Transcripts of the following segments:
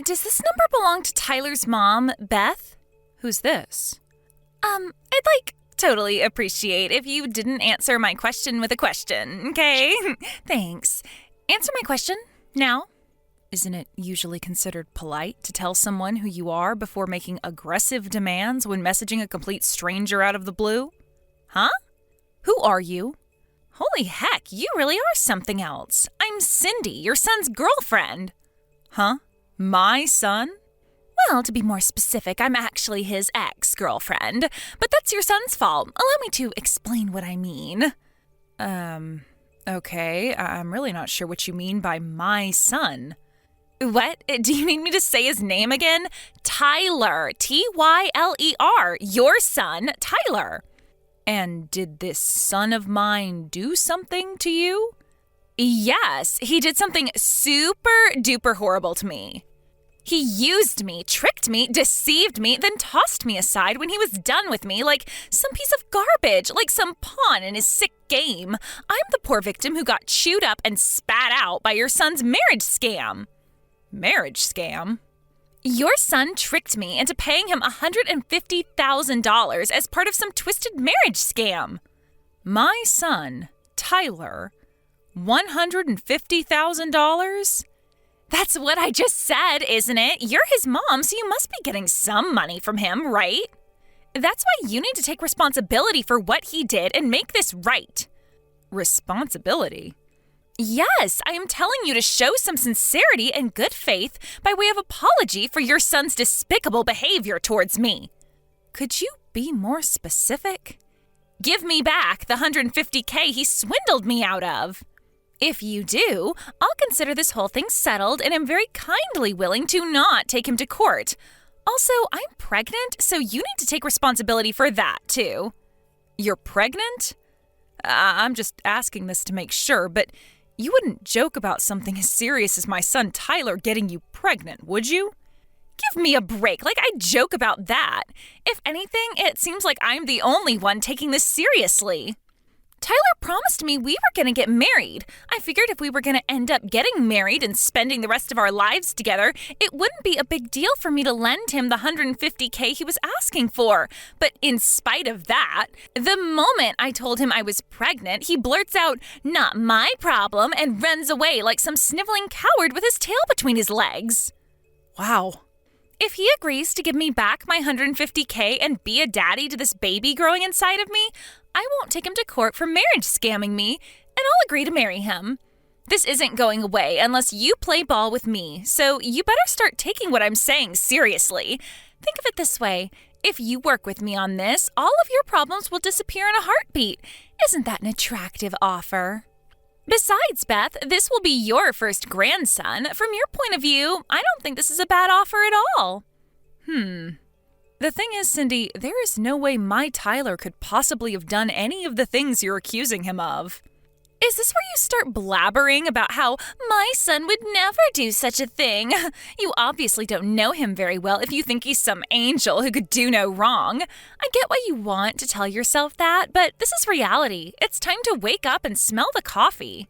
does this number belong to Tyler's mom, Beth? Who's this? I'd totally appreciate if you didn't answer my question with a question, okay? Thanks. Answer my question, now. Isn't it usually considered polite to tell someone who you are before making aggressive demands when messaging a complete stranger out of the blue? Huh? Who are you? Holy heck, you really are something else. I'm Cindy, your son's girlfriend. Huh? My son? Well, to be more specific, I'm actually his ex-girlfriend. But that's your son's fault. Allow me to explain what I mean. Okay. I'm really not sure what you mean by my son. What? Do you need me to say his name again? Tyler. Tyler. Your son, Tyler. And did this son of mine do something to you? Yes, he did something super duper horrible to me. He used me, tricked me, deceived me, then tossed me aside when he was done with me like some piece of garbage, like some pawn in his sick game. I'm the poor victim who got chewed up and spat out by your son's marriage scam. Marriage scam? Your son tricked me into paying him $150,000 as part of some twisted marriage scam. My son, Tyler, $150,000? That's what I just said, isn't it? You're his mom, so you must be getting some money from him, right? That's why you need to take responsibility for what he did and make this right. Responsibility? Yes, I am telling you to show some sincerity and good faith by way of apology for your son's despicable behavior towards me. Could you be more specific? Give me back the $150K he swindled me out of. If you do, I'll consider this whole thing settled and am very kindly willing to not take him to court. Also, I'm pregnant, so you need to take responsibility for that, too. You're pregnant? I'm just asking this to make sure, but you wouldn't joke about something as serious as my son Tyler getting you pregnant, would you? Give me a break, like I joke about that. If anything, it seems like I'm the only one taking this seriously. Tyler promised me we were going to get married. I figured if we were going to end up getting married and spending the rest of our lives together, it wouldn't be a big deal for me to lend him the $150K he was asking for. But in spite of that, the moment I told him I was pregnant, he blurts out, "Not my problem," and runs away like some sniveling coward with his tail between his legs. Wow. If he agrees to give me back my $150K and be a daddy to this baby growing inside of me, I won't take him to court for marriage scamming me, and I'll agree to marry him. This isn't going away unless you play ball with me, so you better start taking what I'm saying seriously. Think of it this way. If you work with me on this, all of your problems will disappear in a heartbeat. Isn't that an attractive offer? Besides, Beth, this will be your first grandson. From your point of view, I don't think this is a bad offer at all. The thing is, Cindy, there is no way my Tyler could possibly have done any of the things you're accusing him of. Is this where you start blabbering about how my son would never do such a thing? You obviously don't know him very well if you think he's some angel who could do no wrong. I get why you want to tell yourself that, but this is reality. It's time to wake up and smell the coffee.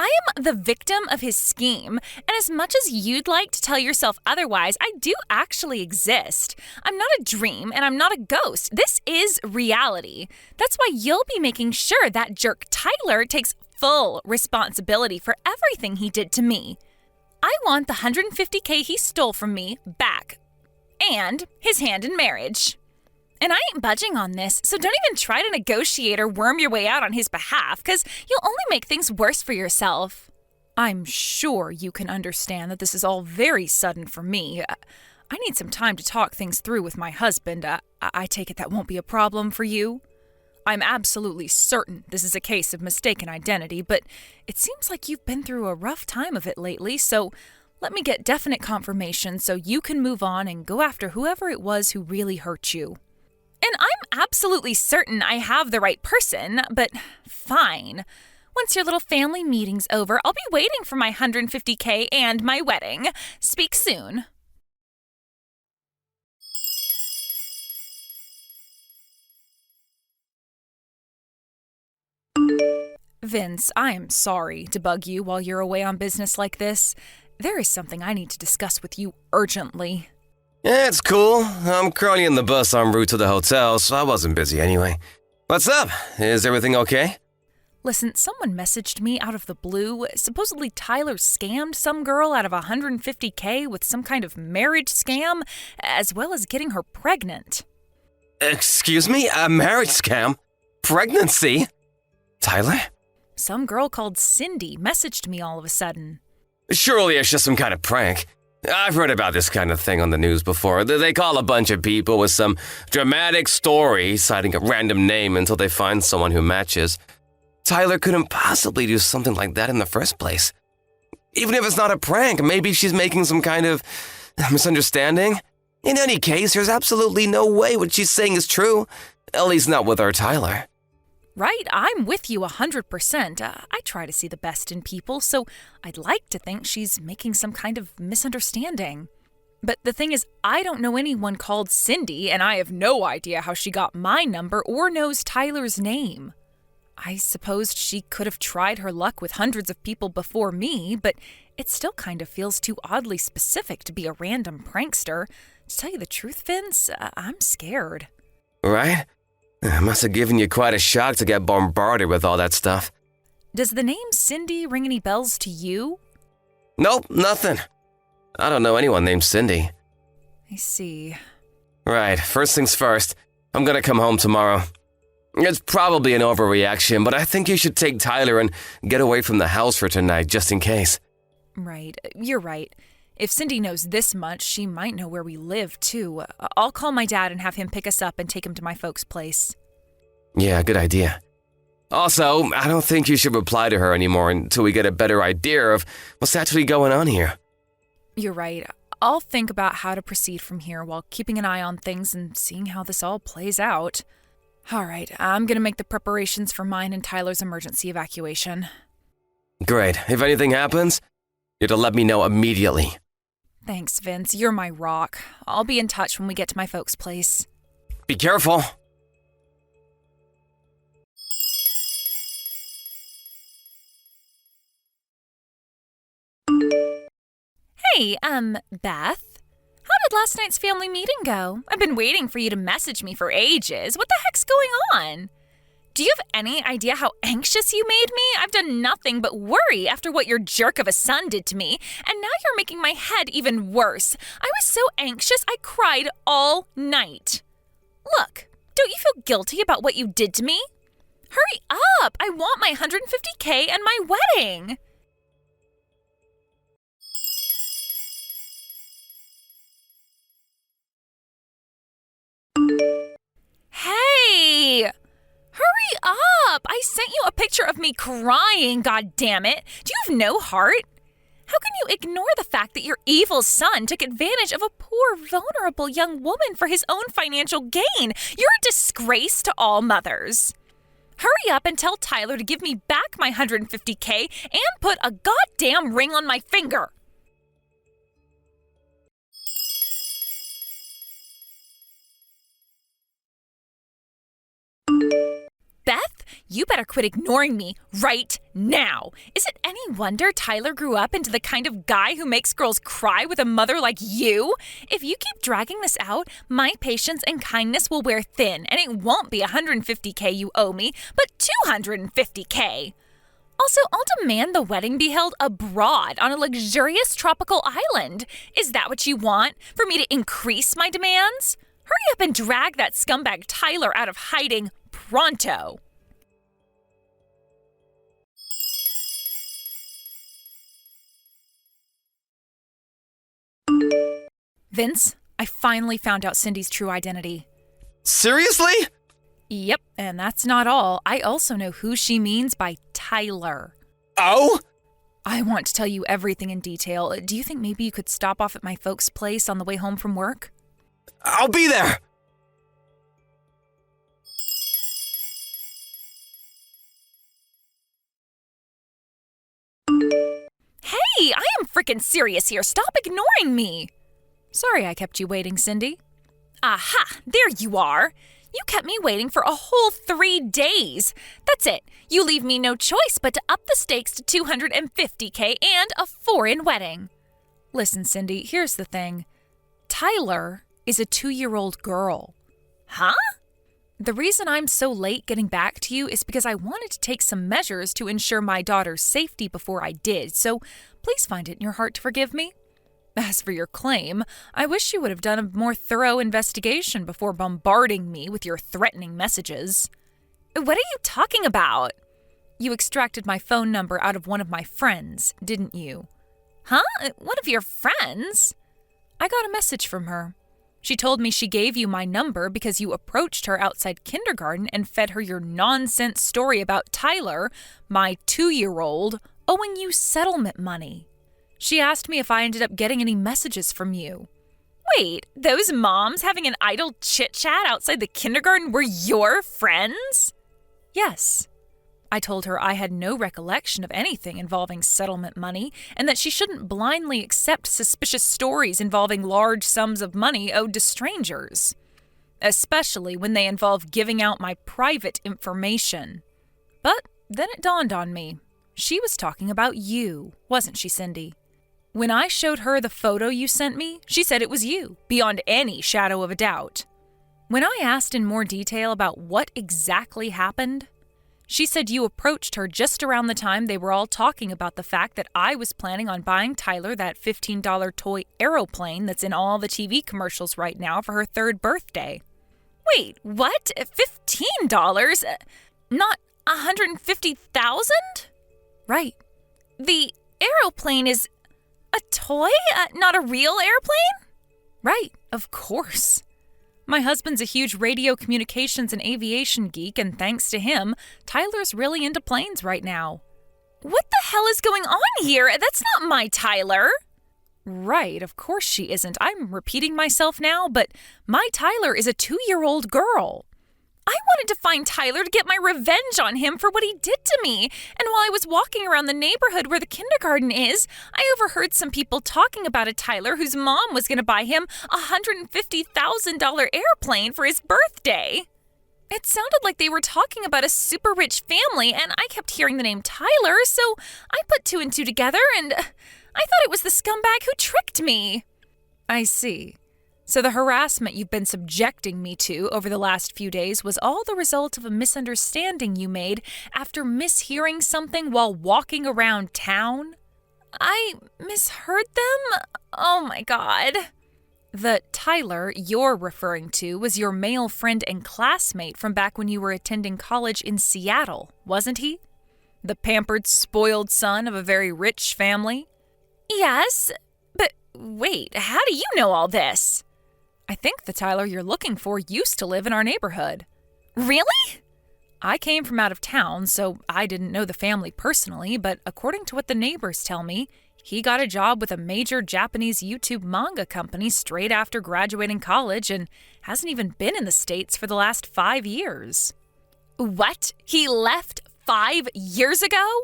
I am the victim of his scheme, and as much as you'd like to tell yourself otherwise, I do actually exist. I'm not a dream, and I'm not a ghost. This is reality. That's why you'll be making sure that jerk Tyler takes full responsibility for everything he did to me. I want the $150K he stole from me back, and his hand in marriage. And I ain't budging on this, so don't even try to negotiate or worm your way out on his behalf, because you'll only make things worse for yourself. I'm sure you can understand that this is all very sudden for me. I need some time to talk things through with my husband. I take it that won't be a problem for you? I'm absolutely certain this is a case of mistaken identity, but it seems like you've been through a rough time of it lately, so let me get definite confirmation so you can move on and go after whoever it was who really hurt you. And I'm absolutely certain I have the right person, but fine. Once your little family meeting's over, I'll be waiting for my $150K and my wedding. Speak soon. Vince, I am sorry to bug you while you're away on business like this. There is something I need to discuss with you urgently. Yeah, it's cool. I'm currently in the bus en route to the hotel, so I wasn't busy anyway. What's up? Is everything okay? Listen, someone messaged me out of the blue. Supposedly Tyler scammed some girl out of $150K with some kind of marriage scam, as well as getting her pregnant. Excuse me? A marriage scam? Pregnancy? Tyler? Some girl called Cindy messaged me all of a sudden. Surely it's just some kind of prank. I've heard about this kind of thing on the news before. They call a bunch of people with some dramatic story, citing a random name until they find someone who matches. Tyler couldn't possibly do something like that in the first place. Even if it's not a prank, maybe she's making some kind of misunderstanding. In any case, there's absolutely no way what she's saying is true. At least not with our Tyler. Right, I'm with you 100%. I try to see the best in people, so I'd like to think she's making some kind of misunderstanding. But the thing is, I don't know anyone called Cindy, and I have no idea how she got my number or knows Tyler's name. I supposed she could have tried her luck with hundreds of people before me, but it still kind of feels too oddly specific to be a random prankster. To tell you the truth, Vince, I'm scared. Right? It must have given you quite a shock to get bombarded with all that stuff. Does the name Cindy ring any bells to you? Nope, nothing. I don't know anyone named Cindy. I see. Right, first things first. I'm gonna come home tomorrow. It's probably an overreaction, but I think you should take Tyler and get away from the house for tonight, just in case. Right, you're right. If Cindy knows this much, she might know where we live, too. I'll call my dad and have him pick us up and take him to my folks' place. Yeah, good idea. Also, I don't think you should reply to her anymore until we get a better idea of what's actually going on here. You're right. I'll think about how to proceed from here while keeping an eye on things and seeing how this all plays out. All right, I'm going to make the preparations for mine and Tyler's emergency evacuation. Great. If anything happens, you have to let me know immediately. Thanks, Vince. You're my rock. I'll be in touch when we get to my folks' place. Be careful. Hey, Beth? How did last night's family meeting go? I've been waiting for you to message me for ages. What the heck's going on? Do you have any idea how anxious you made me? I've done nothing but worry after what your jerk of a son did to me, and now you're making my head even worse. I was so anxious I cried all night. Look, don't you feel guilty about what you did to me? Hurry up! I want my $150K and my wedding! Hey! Hurry up! I sent you a picture of me crying, goddammit! Do you have no heart? How can you ignore the fact that your evil son took advantage of a poor, vulnerable young woman for his own financial gain? You're a disgrace to all mothers. Hurry up and tell Tyler to give me back my $150K and put a goddamn ring on my finger! Beth, you better quit ignoring me right now. Is it any wonder Tyler grew up into the kind of guy who makes girls cry with a mother like you? If you keep dragging this out, my patience and kindness will wear thin, and it won't be $150K you owe me, but $250K. Also, I'll demand the wedding be held abroad on a luxurious tropical island. Is that what you want? For me to increase my demands? Hurry up and drag that scumbag Tyler out of hiding pronto. Vince, I finally found out Cindy's true identity. Seriously? Yep, and that's not all. I also know who she means by Tyler. Oh? I want to tell you everything in detail. Do you think maybe you could stop off at my folks' place on the way home from work? I'll be there! Hey, I am freaking serious here. Stop ignoring me. Sorry I kept you waiting, Cindy. Aha, there you are. You kept me waiting for a whole 3 days. That's it. You leave me no choice but to up the stakes to $250K and a foreign wedding. Listen, Cindy, here's the thing. Tyler is a 2-year-old girl. Huh? The reason I'm so late getting back to you is because I wanted to take some measures to ensure my daughter's safety before I did, so please find it in your heart to forgive me. As for your claim, I wish you would have done a more thorough investigation before bombarding me with your threatening messages. What are you talking about? You extracted my phone number out of one of my friends, didn't you? Huh? One of your friends? I got a message from her. She told me she gave you my number because you approached her outside kindergarten and fed her your nonsense story about Tyler, my 2-year-old, owing you settlement money. She asked me if I ended up getting any messages from you. Wait, those moms having an idle chit-chat outside the kindergarten were your friends? Yes. I told her I had no recollection of anything involving settlement money and that she shouldn't blindly accept suspicious stories involving large sums of money owed to strangers, especially when they involve giving out my private information. But then it dawned on me. She was talking about you, wasn't she, Cindy? When I showed her the photo you sent me, she said it was you, beyond any shadow of a doubt. When I asked in more detail about what exactly happened, she said you approached her just around the time they were all talking about the fact that I was planning on buying Tyler that $15 toy aeroplane that's in all the TV commercials right now for her 3rd birthday. Wait, what? $15? Not $150,000? Right. The aeroplane is a toy? Not a real airplane? Right, of course. My husband's a huge radio communications and aviation geek, and thanks to him, Tyler's really into planes right now. What the hell is going on here? That's not my Tyler. Right, of course she isn't. I'm repeating myself now, but my Tyler is a 2-year-old girl. I wanted to find Tyler to get my revenge on him for what he did to me, and while I was walking around the neighborhood where the kindergarten is, I overheard some people talking about a Tyler whose mom was going to buy him a $150,000 airplane for his birthday. It sounded like they were talking about a super rich family, and I kept hearing the name Tyler, so I put 2 and 2 together, and I thought it was the scumbag who tricked me. I see. So the harassment you've been subjecting me to over the last few days was all the result of a misunderstanding you made after mishearing something while walking around town? I misheard them? Oh my God. The Tyler you're referring to was your male friend and classmate from back when you were attending college in Seattle, wasn't he? The pampered, spoiled son of a very rich family? Yes, but wait, how do you know all this? I think the Tyler you're looking for used to live in our neighborhood. Really? I came from out of town, so I didn't know the family personally, but according to what the neighbors tell me, he got a job with a major Japanese YouTube manga company straight after graduating college and hasn't even been in the States for the last 5 years. What? He left 5 years ago?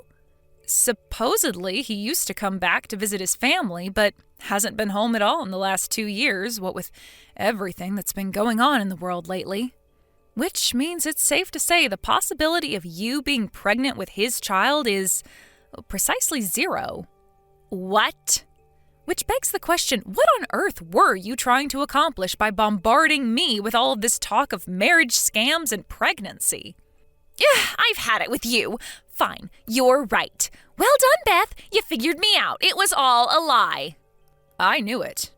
Supposedly, he used to come back to visit his family, but hasn't been home at all in the last 2 years, what with everything that's been going on in the world lately. Which means it's safe to say the possibility of you being pregnant with his child is precisely 0. What? Which begs the question, what on earth were you trying to accomplish by bombarding me with all of this talk of marriage scams and pregnancy? I've had it with you. Fine, you're right. Well done, Beth. You figured me out. It was all a lie. I knew it.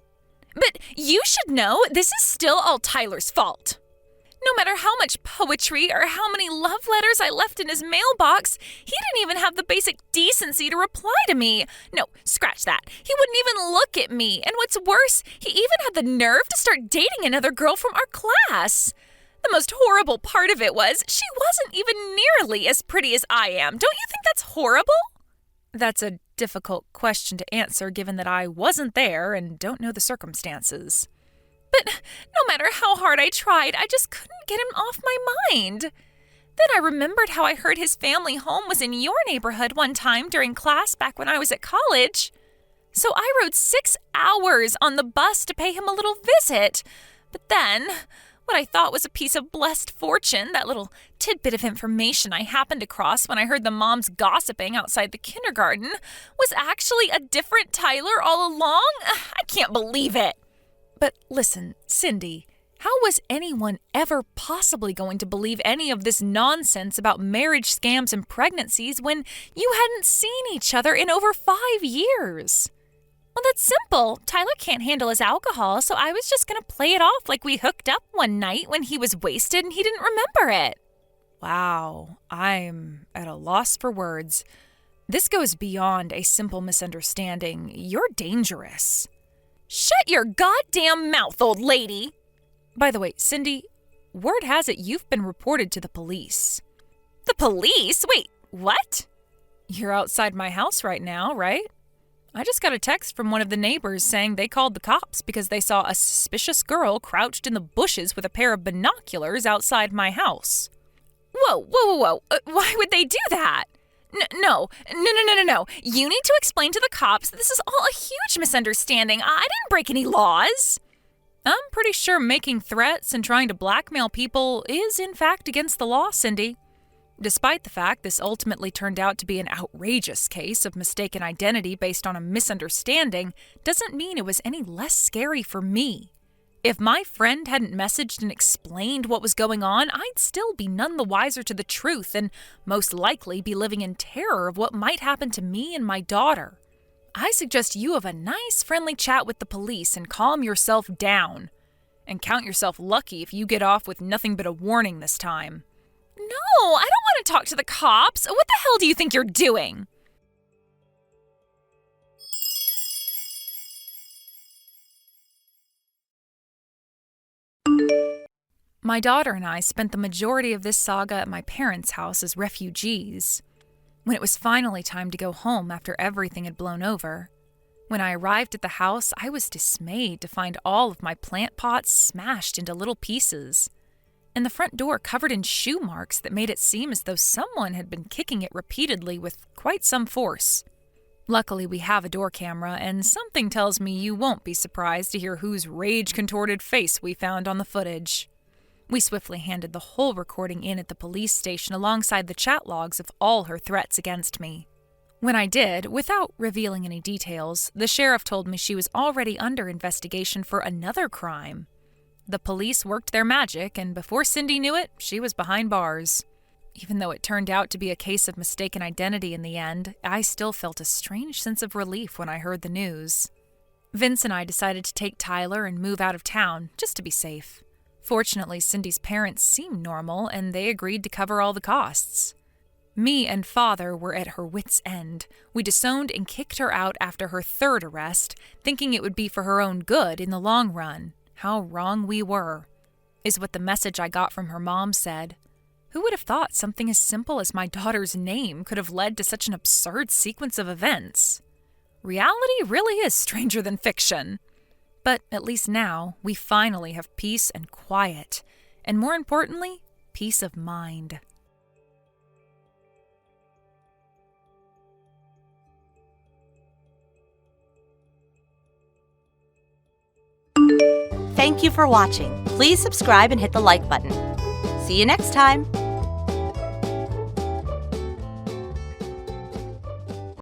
But you should know this is still all Tyler's fault. No matter how much poetry or how many love letters I left in his mailbox, he didn't even have the basic decency to reply to me. No, scratch that. He wouldn't even look at me. And what's worse, he even had the nerve to start dating another girl from our class. The most horrible part of it was she wasn't even nearly as pretty as I am. Don't you think that's horrible? That's a difficult question to answer given that I wasn't there and don't know the circumstances. But no matter how hard I tried, I just couldn't get him off my mind. Then I remembered how I heard his family home was in your neighborhood one time during class back when I was at college. So I rode 6 hours on the bus to pay him a little visit. But then, What I thought was a piece of blessed fortune, that little tidbit of information I happened across when I heard the moms gossiping outside the kindergarten, was actually a different Tyler all along? I can't believe it. But listen, Cindy, how was anyone ever possibly going to believe any of this nonsense about marriage scams and pregnancies when you hadn't seen each other in over 5 years? Well, that's simple. Tyler can't handle his alcohol, so I was just going to play it off like we hooked up one night when he was wasted and he didn't remember it. Wow, I'm at a loss for words. This goes beyond a simple misunderstanding. You're dangerous. Shut your goddamn mouth, old lady! By the way, Cindy, word has it you've been reported to the police. The police? Wait, what? You're outside my house right now, right? I just got a text from one of the neighbors saying they called the cops because they saw a suspicious girl crouched in the bushes with a pair of binoculars outside my house. Whoa. Why would they do that? No. You need to explain to the cops that this is all a huge misunderstanding. I didn't break any laws. I'm pretty sure making threats and trying to blackmail people is, in fact, against the law, Cindy. Despite the fact this ultimately turned out to be an outrageous case of mistaken identity based on a misunderstanding, doesn't mean it was any less scary for me. If my friend hadn't messaged and explained what was going on, I'd still be none the wiser to the truth and most likely be living in terror of what might happen to me and my daughter. I suggest you have a nice, friendly chat with the police and calm yourself down. And count yourself lucky if you get off with nothing but a warning this time. No, I don't want to talk to the cops. What the hell do you think you're doing? My daughter and I spent the majority of this saga at my parents' house as refugees. When it was finally time to go home after everything had blown over, when I arrived at the house, I was dismayed to find all of my plant pots smashed into little pieces, and the front door covered in shoe marks that made it seem as though someone had been kicking it repeatedly with quite some force. Luckily, we have a door camera, and something tells me you won't be surprised to hear whose rage-contorted face we found on the footage. We swiftly handed the whole recording in at the police station alongside the chat logs of all her threats against me. When I did, without revealing any details, the sheriff told me she was already under investigation for another crime. The police worked their magic, and before Cindy knew it, she was behind bars. Even though it turned out to be a case of mistaken identity in the end, I still felt a strange sense of relief when I heard the news. Vince and I decided to take Tyler and move out of town, just to be safe. Fortunately, Cindy's parents seemed normal, and they agreed to cover all the costs. Me and Father were at her wits' end. We disowned and kicked her out after her third arrest, thinking it would be for her own good in the long run. How wrong we were, is what the message I got from her mom said. Who would have thought something as simple as my daughter's name could have led to such an absurd sequence of events? Reality really is stranger than fiction. But at least now, we finally have peace and quiet, and more importantly, peace of mind. Thank you for watching. Please subscribe and hit the like button. See you next time.